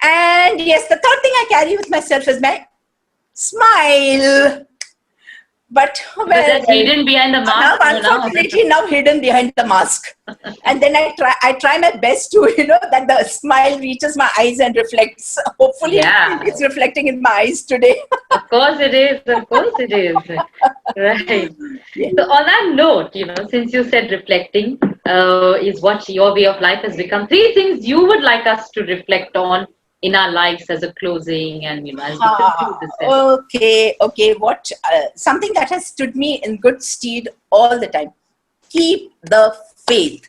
C: And yes, the third thing I carry with myself is my smile. But
B: But that's hidden behind the
C: now,
B: mask.
C: unfortunately, now hidden behind the mask. And then I try my best to, that the smile reaches my eyes and reflects. Hopefully,
B: Yeah.
C: it's reflecting in my eyes today.
B: Of course it is. Of course it is. Right.
C: Yeah.
B: So on that note, since you said reflecting is what your way of life has become, three things you would like us to reflect on in our lives as a closing and as we conclude this session.
C: Okay. What something that has stood me in good stead all the time. Keep the faith.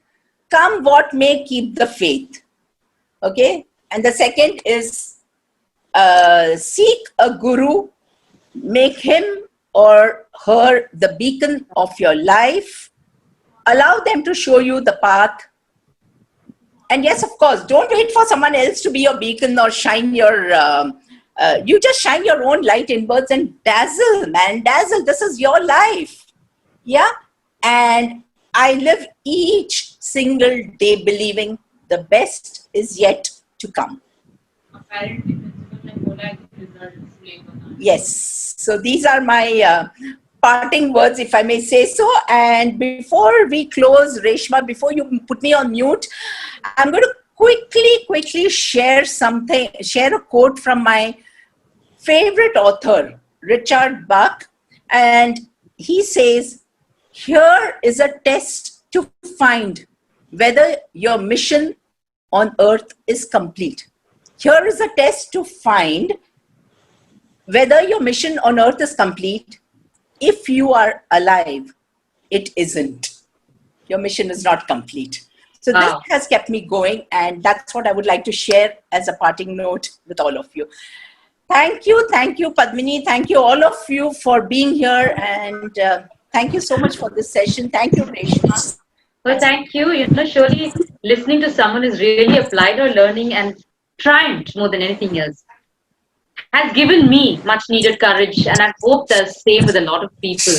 C: Come what may, keep the faith. Okay. And the second is seek a guru, make him or her the beacon of your life. Allow them to show you the path. And yes, of course, don't wait for someone else to be your beacon or shine your, you just shine your own light inwards and dazzle, man, dazzle. This is your life. Yeah. And I live each single day believing the best is yet to come. Yes. So these are my parting words, if I may say so. And before we close, Reshma, before you put me on mute, I'm going to quickly share a quote from my favorite author, Richard Bach. And he says, here is a test to find whether your mission on earth is complete. Here is a test to find whether your mission on earth is complete. If you are alive, it isn't. Your mission is not complete. So this has kept me going, and that's what I would like to share as a parting note with all of you. Thank you, Padmini. Thank you, all of you, for being here, and thank you so much for this session. Thank you, Reshma.
B: Well, thank you. Surely listening to someone who's really applied her learning and triumphed more than anything else has given me much needed courage, and I hope the same with a lot of people.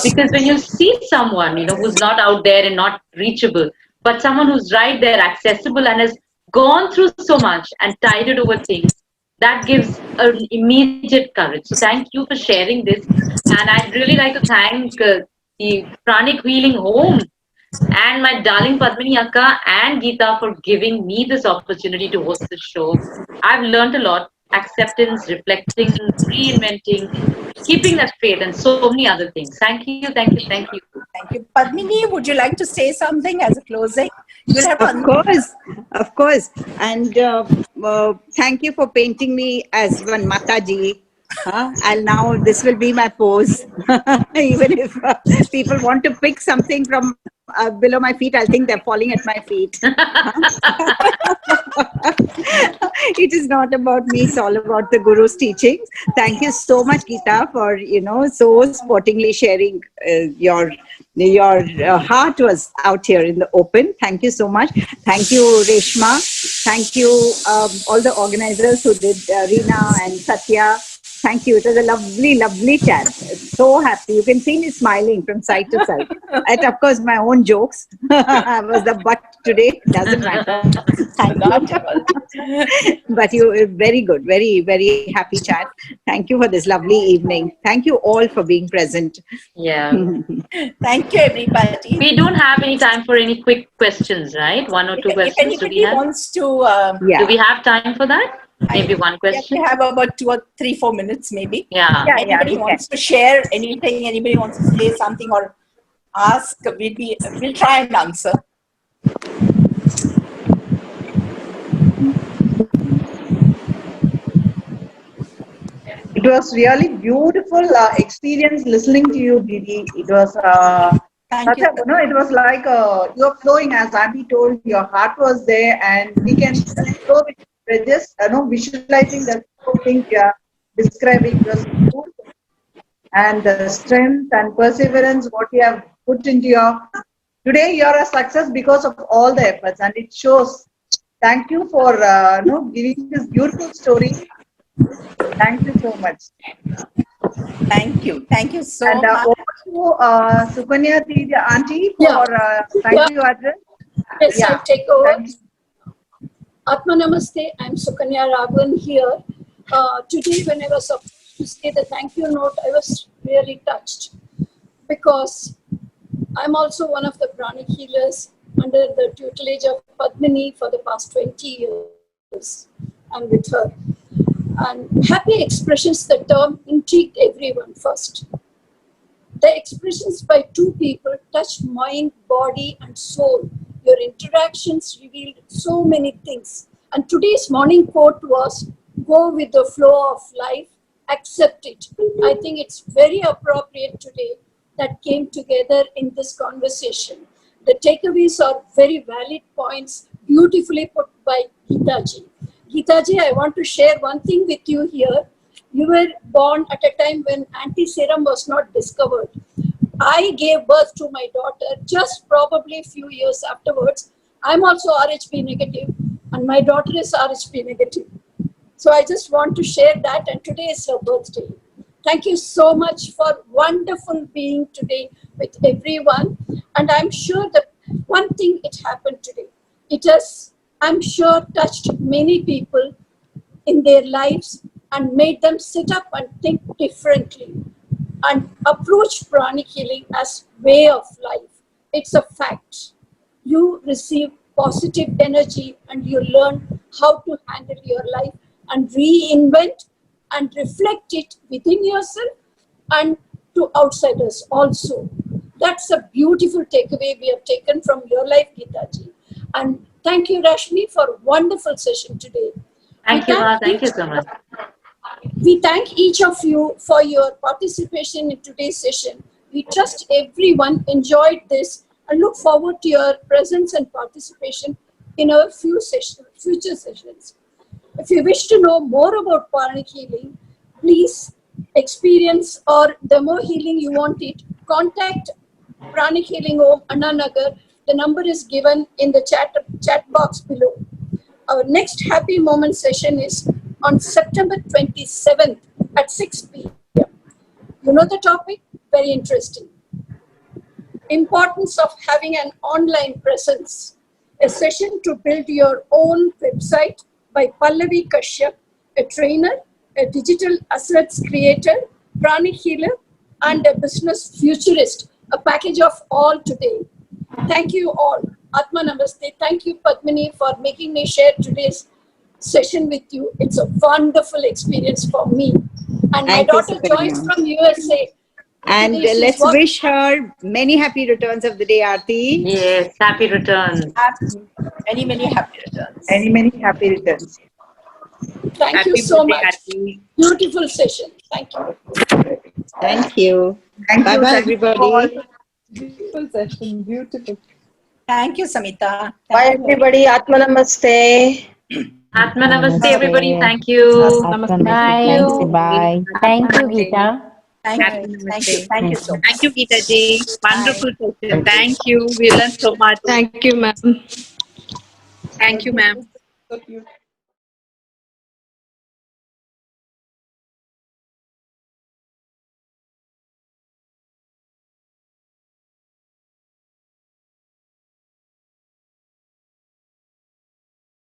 B: Because when you see someone, who's not out there and not reachable, but someone who's right there, accessible, and has gone through so much and tided over things, that gives an immediate courage. So thank you for sharing this, and I'd really like to thank the Pranic Healing Home and my darling Padmini Akka and Geetha for giving me this opportunity to host this show. I've learned a lot: acceptance, reflecting, reinventing, keeping that faith, and so many other things. Thank you.
C: Thank you. Padmini, would you like to say something as a closing? You'll have
E: Of course. And thank you for painting me as one Mataji. And now this will be my pose. Even if people want to pick something from below my feet, I'll think they're falling at my feet. It is not about me, it's all about the Guru's teachings. Thank you so much, Geetha, for so sportingly sharing your heart was out here in the open. Thank you so much. Thank you, Reshma. Thank you, all the organizers who did, Reena and Satya. Thank you. It was a lovely chat. So happy. You can see me smiling from side to side. And of course, my own jokes. I was the butt today. Doesn't matter. Thank you. But you were very good. Very, very happy chat. Thank you for this lovely evening. Thank you all for being present.
B: Yeah.
C: Thank you, everybody.
B: We don't have any time for any quick questions, right? One or two questions.
C: If anybody wants to...
B: Do we have time for that? Maybe one question.
C: We have about 2 or 3, 4 minutes, maybe.
B: Yeah.
C: Anybody wants to share anything? Anybody wants to say something or ask? We'll try and answer.
H: It was really beautiful experience listening to you, Didi. It was it was like you're flowing, as Auntie told. Your heart was there, and we can flow with just visualizing the thing you are describing. It was beautiful. And the strength and perseverance what you have put into today you're a success because of all the efforts, and it shows. Thank you for giving this beautiful story. Thank you so much.
C: Thank you so much.
H: And over to Sukanya Auntie for thank you address.
I: Yes, I'll take over. Atma Namaste, I'm Sukanya Raghavan here. Today when I was supposed to say the thank you note, I was really touched because I'm also one of the pranic healers under the tutelage of Padmini for the past 20 years. I'm with her. And happy expressions, the term intrigued everyone first. The expressions by two people touched mind, body, and soul. Your interactions revealed so many things. And today's morning quote was, go with the flow of life, accept it. I think it's very appropriate today that came together in this conversation. The takeaways are very valid points, beautifully put by Geetha ji. Geetha ji, I want to share one thing with you here. You were born at a time when anti-serum was not discovered. I gave birth to my daughter just probably a few years afterwards. I'm also RHP negative and my daughter is RHP negative. So I just want to share that, and today is her birthday. Thank you so much for wonderful being today with everyone. And I'm sure that one thing it happened today. It has, I'm sure, touched many people in their lives and made them sit up and think differently and approach pranic healing as way of life. It's a fact. You receive positive energy and you learn how to handle your life and reinvent and reflect it within yourself and to outsiders also. That's a beautiful takeaway we have taken from your life, Geetha ji. And thank you, Rashmi, for a wonderful session today.
B: Thank you, Ma. Thank you so much.
I: We thank each of you for your participation in today's session. We trust everyone enjoyed this and look forward to your presence and participation in our future sessions. If you wish to know more about pranic healing, please experience or demo healing you want it, contact Pranic Healing Home, Anna Nagar. The number is given in the chat box below. Our next Happy Moment session is on September 27th at 6 p.m. You know the topic? Very interesting. Importance of having an online presence. A session to build your own website by Pallavi Kashyap, a trainer, a digital assets creator, pranic healer, and a business futurist. A package of all today. Thank you all. Atma Namaste. Thank you, Padmini, for making me share today's session with you. It's a wonderful experience for me. And my
E: Thank you,
I: daughter joins
E: Suparna.
I: from USA.
E: And
I: Today she's
E: let's
I: working.
E: wish her many happy returns of the day, Aarti.
B: Yes, happy return.
C: Many, many happy returns.
H: Many, many happy returns.
I: Thank
E: Happy
I: you so
E: birthday,
I: much.
E: Aarti.
I: Beautiful session. Thank you.
E: Thank you.
H: Thank you.
E: Bye-bye,
H: Thank you
E: everybody.
H: all.
J: Beautiful session. Beautiful.
C: Thank you, Samita.
K: Bye, everybody. Atma Namaste.
B: Atma Namaste,
F: Namaste.
B: everybody. Thank you.
J: Namaste.
F: Bye.
J: Thank you.
F: Bye. Thank you, Geetha.
C: Thank
E: Happy
C: you.
E: Namaste.
C: Thank you so much.
E: Thank you, Geetha ji. Wonderful session. Thank you. We learned so much.
D: Thank you, ma'am.
E: Thank you, ma'am.
J: So cute.